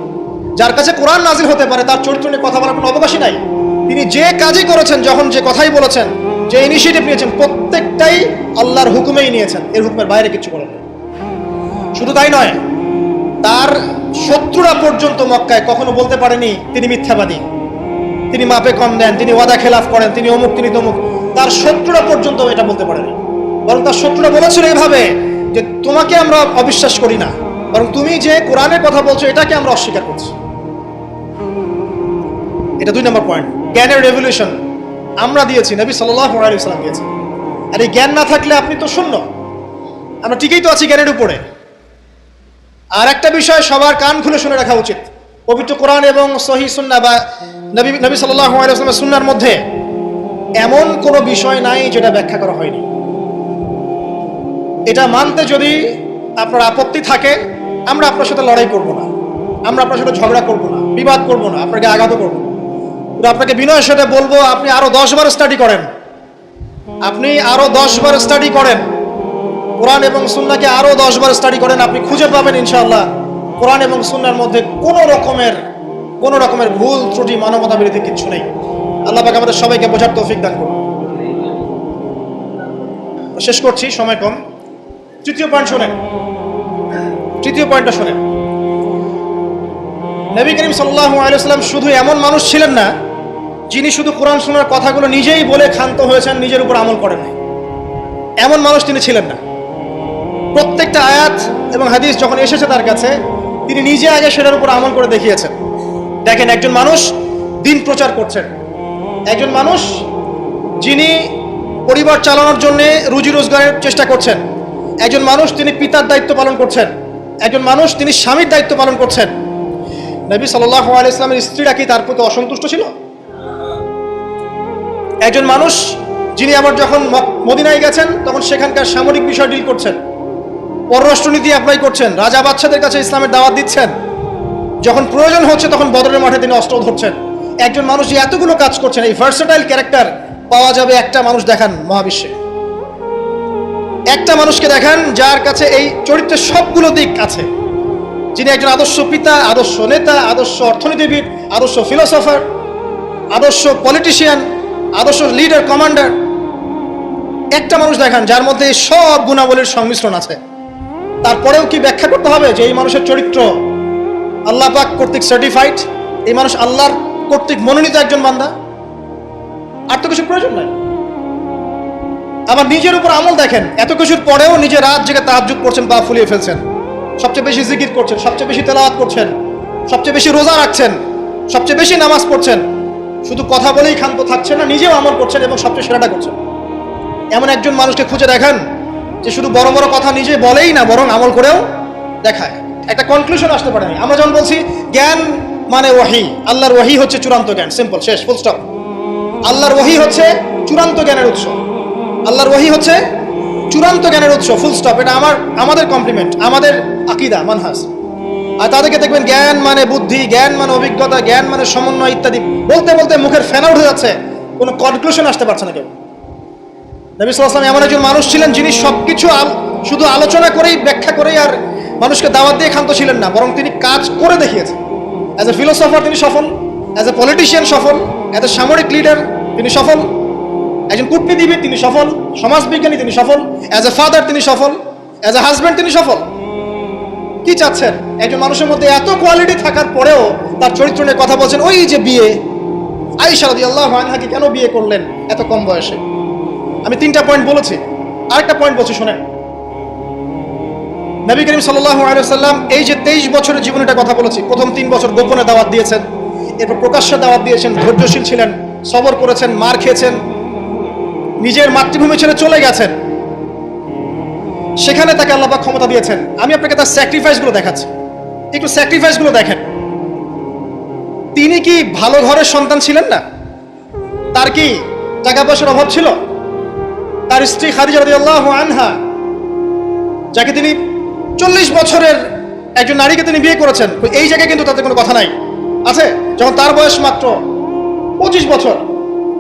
যার কাছে কোরআন নাজিল হতে পারে তার চরিত্র নিয়ে কথা বলার কোনো অবকাশই নাই। তিনি যে কাজই করেছেন, যখন যে কথাই বলেছেন, যে ইনিশিয়েটিভ নিয়েছেন, প্রত্যেকটাই আল্লাহর হুকুমেই নিয়েছেন, এর হুকুমের বাইরে কিছু করেন। শুধু তাই নয়, তার শত্রুরা পর্যন্ত মক্কায় কখনো বলতে পারেনি তিনি মিথ্যাবাদী, তিনি মাপে কম দেন, তিনি ওয়াদা খেলাফ করেন, তিনি অমুক, তিনি তমুক। তার শত্রুরা পর্যন্ত এটা বলতে পারেনি। বরং তার শত্রুরা বলেছিল এইভাবে যে তোমাকে আমরা অবিশ্বাস করি না, বরং তুমি যে কোরআনের কথা বলছো এটাকে আমরা অস্বীকার করছি। এটা 2 নম্বর পয়েন্ট। জ্ঞানের রেভলিউশন আমরা দিয়েছি, নবী সাল্লাল্লাহু আলাইহি ওয়াসাল্লাম দিয়েছেন। আর এই জ্ঞান না থাকলে আপনি তো শূন্য। আমরা ঠিকই তো আছি জ্ঞানের উপরে। আর একটা বিষয় সবার কান খুলে শুনে রাখা উচিত, পবিত্র কোরআন এবং সহিহ সুন্নাহ বা নবী সাল্লাল্লাহু আলাইহি ওয়াসাল্লামের সুন্নাহর মধ্যে এমন কোনো বিষয় নাই যেটা ব্যাখ্যা করা হয়নি। এটা মানতে যদি আপনার আপত্তি থাকে, আমরা আপনার সাথে লড়াই করব না, আমরা আপনার সাথে ঝগড়া করব না, বিবাদ করব না, আপনাকে আঘাত করব না। আপনাকে বিনয়ের সাথে বলবো, আপনি আরো 10 বার স্টাডি করেন, আপনি আরো 10 বার স্টাডি করেন, কোরআন এবং সুন্নাহকে আরো 10 বার স্টাডি করেন, আপনি খুঁজে পাবেন ইনশাআল্লাহ কোরআন এবং সুন্নাহর মধ্যে কোনো রকমের ভুল ত্রুটি, মানবতা বিরোধী কিছু নেই। আল্লাহ পাক আমাদের সবাইকে বোঝার তৌফিক দান করুন। শেষ করছি, সময় কম। তৃতীয় পয়েন্টটা শোনেন। নবী করিম সাল্লাল্লাহু আলাইহি ওয়াসাল্লাম শুধু এমন মানুষ ছিলেন না যিনি শুধু কোরআন সুন্নাহর কথাগুলো নিজেই বলে ক্ষান্ত হয়েছেন, নিজের উপর আমল করেন নাই। এমন মানুষ তিনি ছিলেন না। প্রত্যেকটা আয়াত এবং হাদিস যখন এসেছে তার কাছে, তিনি নিজে আগে সেটার উপর আমল করে দেখিয়েছেন। দেখেন, একজন মানুষ দিন প্রচার করছেন, একজন মানুষ যিনি পরিবার চালানোর জন্য রুজি রোজগারের চেষ্টা করছেন, একজন মানুষ তিনি পিতার দায়িত্ব পালন করছেন, একজন মানুষ তিনি স্বামীর দায়িত্ব পালন করছেন। নবী সাল্লাল্লাহু আলাইহি ওয়াসাল্লামের স্ত্রীরা কি তার প্রতি অসন্তুষ্ট ছিল? একজন মানুষ যিনি আবার যখন মদিনায় গেছেন তখন সেখানকার সামরিক বিষয় ডিল করছেন, পররাষ্ট্রনীতি অ্যাপ্লাই করছেন, রাজা বাদশাদের কাছে ইসলামের দাওয়াত দিচ্ছেন, যখন প্রয়োজন হচ্ছে তখন বদরের মাঠে তিনি অস্ত্র ধরছেন। একজন মানুষ যে এতগুলো কাজ করছেন, এই ভার্সেটাইল ক্যারেক্টার পাওয়া যাবে একটা মানুষ দেখান মহাবিশ্বে। একটা মানুষকে দেখান যার কাছে এই চরিত্রের সবগুলো দিক আছে, যিনি একজন আদর্শ পিতা, আদর্শ নেতা, আদর্শ অর্থনীতিবিদ, আদর্শ ফিলোসফার, আদর্শ পলিটিশিয়ান, আদর্শ লিডার, কমান্ডার। একটা মানুষ দেখান যার মধ্যে সব গুণাবলীর সংমিশ্রণ আছে। তারপরেও কি ব্যাখ্যা করতে হবে যে এই মানুষের চরিত্র আল্লাহ পাক কর্তৃক সার্টিফাইড, এই মানুষ আল্লাহর কর্তৃক মনোনীত একজন বান্দা? আর তো কিছু প্রয়োজন নাই। আবার নিজের উপর আমল দেখেন, এত কিছুর পরেও নিজে রাত জেগে তাহাজ্জুদ করছেন, পা ফুলিয়ে ফেলছেন, সবচেয়ে বেশি জিকির করছেন, সবচেয়ে বেশি তেলাওয়াত করছেন, সবচেয়ে বেশি রোজা রাখছেন, সবচেয়ে বেশি নামাজ পড়ছেন, শুধু কথা বলেই ক্ষান্ত থাকছেন না, নিজেও আমল করছেন এবং সবচেয়ে সেরাটা করছেন। এমন একজন মানুষকে খুঁজে দেখান যে শুধু বড় বড় কথা নিজে বলেই না, বরং আমল করেও দেখায়। একটা কনক্লুশন আসতে পারে। আমরা যখন বলছি জ্ঞান মানে ওয়াহি, আল্লাহর ওয়াহি হচ্ছে চূড়ান্ত জ্ঞান, সিম্পল, শেষ, ফুল স্টপ। আল্লাহর ওয়াহি হচ্ছে চূড়ান্ত জ্ঞানের উৎস, আল্লাহর ওয়াহি হচ্ছে চূড়ান্ত জ্ঞানের উৎস, ফুল স্টপ। এটা আমাদের কমপ্লিমেন্ট, আমাদের আকীদা, মানহাজ। আর তাদেরকে দেখবেন জ্ঞান মানে বুদ্ধি, জ্ঞান মানে অভিজ্ঞতা, জ্ঞান মানে সমন্বয় ইত্যাদি বলতে বলতে মুখের ফেনা উঠে যাচ্ছে, কোনো কনক্লুশন আসতে পারছে না কেউ। নবী সাল্লাল্লাহু আলাইহি ওয়াসাল্লাম এমন একজন মানুষ ছিলেন যিনি সবকিছু শুধু আলোচনা করেই, ব্যাখ্যা করেই আর মানুষকে দাওয়াত দিয়ে ক্ষান্ত ছিলেন না, বরং তিনি কাজ করে দেখিয়েছেন। অ্যাজ এ ফিলোসফার তিনি সফল, অ্যাজ এ পলিটিশিয়ান সফল, অ্যাজ এ সামরিক লিডার তিনি সফল, একজন কূটনীতিবিদ তিনি সফল, সমাজবিজ্ঞানী তিনি সফল, অ্যাজ এ ফাদার তিনি সফল, অ্যাজ এ হাজব্যান্ড তিনি সফল। কি চাচ্ছেন? একজন মানুষের মধ্যে এত কোয়ালিটি থাকার পরেও তার চরিত্র নিয়ে কথা বলছেন। ওই যে বিয়ে, আয়েশা রাদিয়াল্লাহু আনহাকে কেন বিয়ে করলেন এত কম বয়সে? আমি 3টা পয়েন্ট বলেছি, আরেকটা পয়েন্ট বলছি শোনেন। নবী করিম সাল্লাল্লাহু আলাইহি ওয়াসাল্লাম এই যে 23 বছরের জীবনীটা কথা বলেছি, প্রথম 3 বছর গোপনে দাওয়াত দিয়েছেন, এরপর প্রকাশ্যে দাওয়াত দিয়েছেন, ধৈর্যশীল ছিলেন, সবর করেছেন, মার খেয়েছেন, নিজের মাতৃভূমি ছেড়ে চলে গেছেন, সেখানে তাকে আল্লাহ পাক ক্ষমতা দিয়েছেন। আমি আপনাকে তার স্যাক্রিফাইসগুলো দেখাচ্ছি, একটু স্যাক্রিফাইসগুলো দেখেন। তিনি কি ভালো ঘরের সন্তান ছিলেন না? তার কি টাকা পয়সার অভাব ছিল? তার স্ত্রী খাদিজা রাদিয়াল্লাহু আনহা, যাকে তিনি 40 বছরের একজন নারীকে তিনি বিয়ে করেছেন, এই জায়গায় কিন্তু তাতে কোনো কথা নাই, আছে? যখন তার বয়স মাত্র 25 বছর,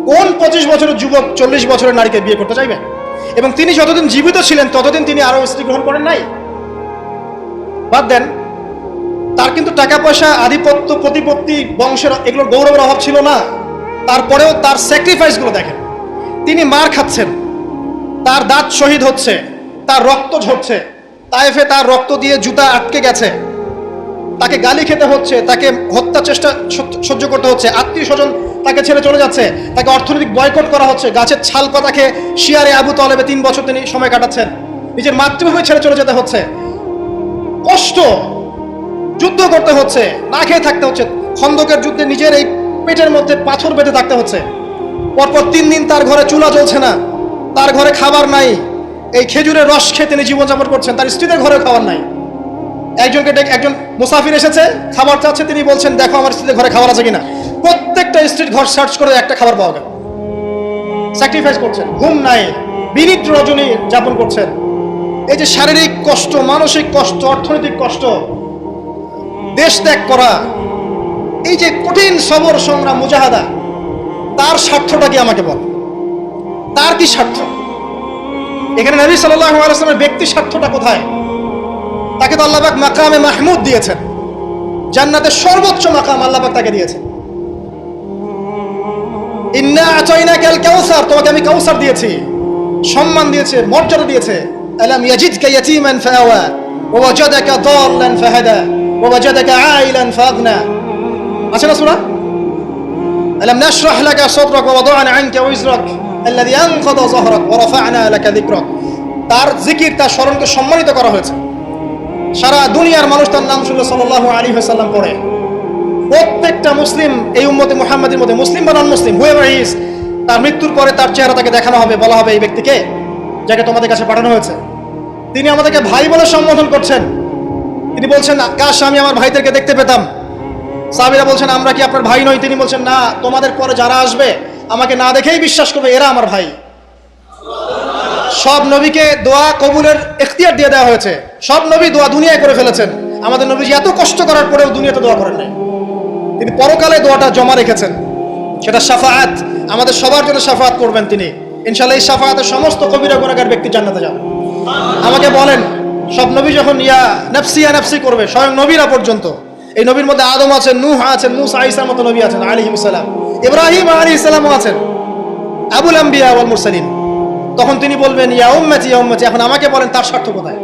কোন 25 বছরের যুবক 40 বছরের নারীকে বিয়ে করতে চাইবে? এবং তিনি যতদিন জীবিত ছিলেন ততদিন তিনি আরো স্ত্রী গ্রহণ করেন নাই। বাদ দেন, তার কিন্তু টাকা পয়সা, আধিপত্য, প্রতিপত্তি, বংশের এগুলোর গৌরবের অভাব ছিল না। তারপরেও তার স্যাক্রিফাইসগুলো দেখেন। তিনি মার খাচ্ছেন, তার দাঁত শহীদ হচ্ছে, তার রক্ত ঝরছে, তায়েফে তার রক্ত দিয়ে জুতা আটকে গেছে, তাকে গালি খেতে হচ্ছে, তাকে হত্যা চেষ্টা সহ্য করতে হচ্ছে, আত্মীয় স্বজন তাকে ছেড়ে চলে যাচ্ছে, তাকে অর্থনৈতিক বয়কট করা হচ্ছে, গাছের ছাল পাতাকে শিয়ারে আবু তলেবে 3 বছর তিনি সময় কাটাচ্ছেন, নিজের মাতৃভূমি ছেড়ে চলে যেতে হচ্ছে, কষ্ট, যুদ্ধ করতে হচ্ছে, না খেয়ে থাকতে হচ্ছে, খন্দকের যুদ্ধে নিজের এই পেটের মধ্যে পাথর বেঁধে থাকতে হচ্ছে, পরপর 3 দিন তার ঘরে চুলা জ্বলছে না, তার ঘরে খাবার নাই, এই খেজুরের রস খেয়ে তিনি জীবনযাপন করছেন, তার স্ত্রীদের ঘরে খাবার নাই। একজন মুসাফির এসেছে, খাবার চাচ্ছে, তিনি বলছেন দেখো আমার স্ত্রীদের ঘরে খাবার আছে কিনা। প্রত্যেকটা স্ত্রীর ঘর সার্চ করে একটা খাবার পাওয়া গেল। স্যাক্রিফাইস করছেন, ঘুম নাই, বিনীত রজনী যাপন করছেন। এই যে শারীরিক কষ্ট, মানসিক কষ্ট, অর্থনৈতিক কষ্ট, দেশ ত্যাগ করা, এই যে কঠিন সবর সংগ্রাম মুজাহাদা, তার স্বার্থটা কি আমাকে বল, তার কি স্বার্থ? এখানে নবী সাল্লাল্লাহু আলাইহি ওয়াসাল্লামের ব্যক্তি স্বার্থটা কোথায়? তাকে তো আল্লাহ পাক মাকামে মাহমুদ দিয়েছেন, জান্নাতের সর্বোচ্চ মাকাম আল্লাহ পাক তাকে দিয়েছেন। ইন্না আতাইনাকাল কাউসার, তোমাকে আমি কাউসার দিয়েছি, সম্মান দিয়েছে, মর্যাদা দিয়েছে। আলাম ইয়াজিদকা ইয়াতীমান ফাআওয়া ওয়া ওয়াজাদাকা দাল্লান ফাহাদা ওয়া ওয়াজাদাকা আইলান ফাগনা। আছে না সূরা? আলাম নাশরাহ লাকা সাদরাক ওয়া ওয়াদা'না আনকা ওয়িজরাক আল্লাযী আনকাযা যাহরাক ওয়া রাফা'না লাকা যিকরাক। তার জিকির, তার স্মরণকে সম্মানিত করা হয়েছে। সারা দুনিয়ার মানুষ তার নাম শুনলে সাল্লাল্লাহু আলাইহি ওয়াসাল্লাম পড়ে। প্রত্যেকটা মুসলিম এই উম্মতে মুহাম্মাদের মধ্যে, মুসলিম বা নন মুসলিম, হুয়েভার হি ইজ, তার মৃত্যুর পরে তার চেহারা তাকে দেখানো হবে, বলা হবে এই ব্যক্তিকে যাকে তোমাদের কাছে পাঠানো হয়েছে। তিনি আমাদেরকে ভাই বলে সম্বোধন করছেন। তিনি বলছেন কাশ আমি আমার ভাইদেরকে দেখতে পেতাম। সাহাবীরা বলছেন আমরা কি আপনার ভাই নই? তিনি বলছেন না, তোমাদের পরে যারা আসবে আমাকে না দেখেই বিশ্বাস করবে এরা আমার ভাই। সব নবীকে দোয়া কবুলের ইখতিয়ার দিয়ে দেওয়া হয়েছে, সব নবী দোয়া দুনিয়ায় করে ফেলেছেন। আমাদের নবীজি এত কষ্ট করার পরেও দুনিয়াতে দোয়া করেন নাই, তিনি পরকালে দোয়াটা জমা রেখেছেন। সেটা শাফাআত, আমাদের সবার জন্য শাফাআত করবেন তিনি ইনশাআল্লাহ। এই শাফাআতের সমস্ত কবিরা গুনাহগার ব্যক্তি জান্নাতে যাবে। আমাকে বলেন, সব নবী যখন ইয়া নাফসি করবে, স্বয়ং নবীরা পর্যন্ত, এই নবীর মধ্যে আদম আছেন, নূহ আছেন, মূসা ঈসার মতো নবী আছেন আলাইহিস সালাম, ইব্রাহিম আলাইহিস সালামও আছেন, আবুল আম্বিয়া ওয়াল মুরসালিন। তখন তিনি বলবেন ইয়া উম্মতি ইয়া উম্মতি। এখন আমাকে বলেন তার স্বার্থ কোথায়?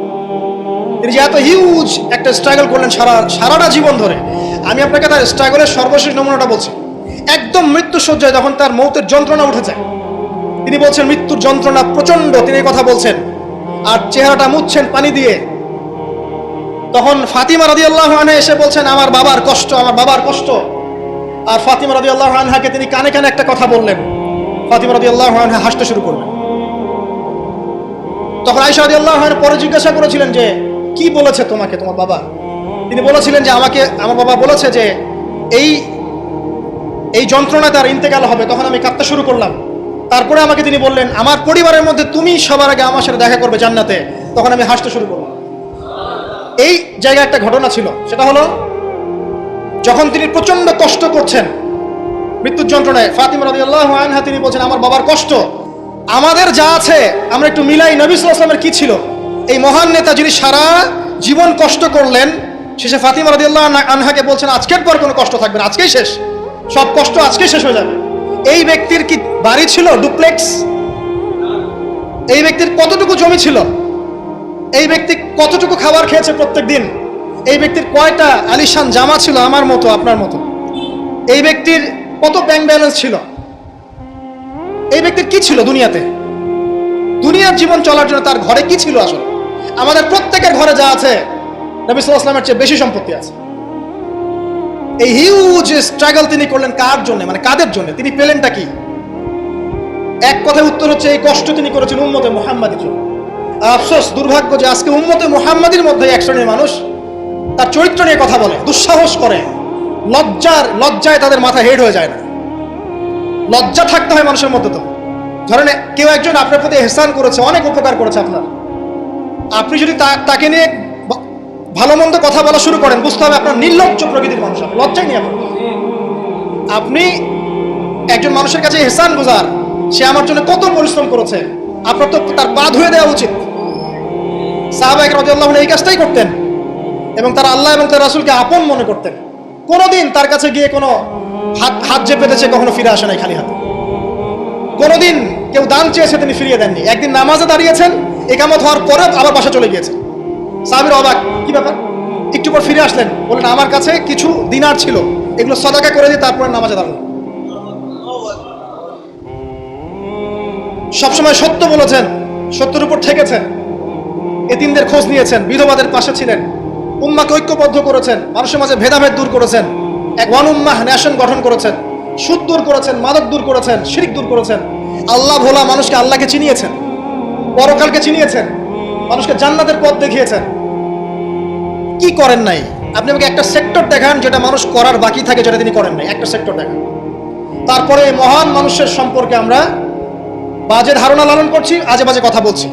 তিনি যে এত হিউজ একটা স্ট্রাগল করলেন সারাটা জীবন ধরে। আমি আপনাকে তার স্ট্রাগলের সর্বশেষ নমুনাটা বলছি। একদম মৃত্যু সজ্জায় যখন তার মৌতের যন্ত্রণা উঠে যায়, তিনি বলছেন মৃত্যুর যন্ত্রণা প্রচন্ড, তিনি এই কথা বলছেন আর চেহারাটা মুছছেন পানি দিয়ে। তখন ফাতিমা রাদিয়াল্লাহু আনহা এসে বলছেন আমার বাবার কষ্ট, আমার বাবার কষ্ট। আর ফাতিমা রাদিয়াল্লাহু আনহাকে তিনি কানে কানে একটা কথা বললেন। ফাতিমা রাদিয়াল্লাহু আনহা হাসতে শুরু করলেন। তখন আয়েশা রাদিয়াল্লাহু আনহা পরে জিজ্ঞাসা করেছিলেন যে কি বলেছে তোমাকে তোমার বাবা? তিনি বলেছিলেন যে আমাকে আমার বাবা বলেছে যে এই যন্ত্রণা তার ইন্তেকাল হবে। তখন আমি কাঁদতে শুরু করলাম। তারপরে আমাকে তিনি বললেন আমার পরিবারের মধ্যে তুমি সবার আগে আমার সাথে দেখা করবে জান্নাতে। তখন আমি হাসতে শুরু করলাম। এই জায়গায় একটা ঘটনা ছিল, সেটা হলো যখন তিনি প্রচন্ড কষ্ট করছেন মৃত্যুর যন্ত্রণায়, ফাতিমা রাদিয়াল্লাহু আনহা তিনি বলছেন আমার বাবার কষ্ট আমাদের যা আছে আমরা একটু মিলাই। নবী সাল্লাল্লাহু আলাইহি ওয়াসাল্লামের কি ছিল? এই মহান নেতা যিনি সারা জীবন কষ্ট করলেন, শেষে ফাতিমা রাদিয়াল্লাহু আনহাকে বলছেন আজকের পর কোনো কষ্ট থাকবে না, আজকেই শেষ, সব কষ্ট আজকেই শেষ হয়ে যাবে। এই ব্যক্তির কি বাড়ি ছিল ডুপ্লেক্স? এই ব্যক্তির কতটুকু জমি ছিল? এই ব্যক্তি কতটুকু খাবার খেয়েছে প্রত্যেক দিন? এই ব্যক্তির কয়টা আলিশান জামা ছিল আমার মতো আপনার মতো? এই ব্যক্তির কত ব্যাংক ব্যালেন্স ছিল? এই ব্যক্তির কি ছিল দুনিয়াতে? দুনিয়ার জীবন চলার জন্য তার ঘরে কি ছিল? আসলে আমাদের প্রত্যেকের ঘরে যা আছে নবী সাল্লাল্লাহু আলাইহি ওয়াসাল্লামের চেয়ে বেশি সম্পত্তি আছে। এই হিউজ স্ট্রাগল তিনি করলেন কার জন্য, মানে কাদের জন্য? তিনি পেলেনটা কি? এক কথায় উত্তর হচ্ছে এই কষ্ট তিনি করেছেন উম্মতে মুহাম্মাদের জন্য। আফসোস, দুর্ভাগ্য যে আজকে উম্মতে মুহাম্মাদের মধ্যে এক শ্রেণীর মানুষ তার চরিত্র নিয়ে কথা বলে, দুঃসাহস করে, লজ্জায় তাদের মাথা হেড হয়ে যায় না। লজ্জা থাকতে হয় মানুষের মধ্যে। তো ধরেন কেউ একজন আপনার প্রতি ইহসান করেছে, অনেক উপকার করেছে আপনার, আপনি যদি তাকে নিয়ে ভালো মন্দ কথা বলা শুরু করেন, বুঝতে হবে আপনার নির্লজ্জ প্রকৃতির মানুষ, লজ্জাই নেই আপনার। আপনি একজন মানুষের কাছে ইহসান গুজার, সে আমার জন্য কত পরিশ্রম করেছে, আপনার তো তার পা ধুয়ে দেওয়া উচিত। সাহাবা ইকরাম রাদিয়াল্লাহু আনহুম এই কাজটাই করতেন এবং তারা আল্লাহ এবং তার রাসূলকে আপন মনে করতেন। কোনোদিন তার কাছে গিয়ে কোনো হাত যে পেতেছে কখনো ফিরে আসে নাই খালি হাতে। কোনোদিন কেউ দান চেয়েছে তিনি ফিরিয়ে দেননি। একদিন নামাজে দাঁড়িয়েছেন, একামত হওয়ার পরে আবার বাসা চলে গিয়েছেন। সাহাবীরা অবাক, কি ব্যাপার? একটু পর ফিরে আসলেন, বললেন আমার কাছে কিছু দিনার ছিল, এগুলো সদাকা করে দিয়ে তারপরে নামাজে দাঁড়ালেন। সবসময় সত্য বলেছেন, সত্যের উপর থেকেছেন, এতিমদের খোঁজ নিয়েছেন, বিধবাদের পাশে ছিলেন, উম্মাকে ঐক্যবদ্ধ করেছেন, মানুষের মাঝে ভেদাভেদ দূর করেছেন, এক ওয়ান উম্মাহ ন্যাশন গঠন করেছেন, সুদ দূর করেছেন, মাদক দূর করেছেন, শিরক দূর করেছেন, আল্লাহ ভোলা মানুষকে আল্লাহকে চিনিয়েছেন, পরকালকে চিনিয়েছেন, মানুষকে জান্নাতের পথ দেখিয়েছেন। কি করেন নাই? আপনি আমাকে একটা সেক্টর দেখান যেটা মানুষ করার বাকি থাকে, যেটা তিনি করেন নাই, একটা সেক্টর দেখান। তারপরে এই মহান মানুষের সম্পর্কে আমরা বাজে ধারণা লালন করছি, আজে বাজে কথা বলছি।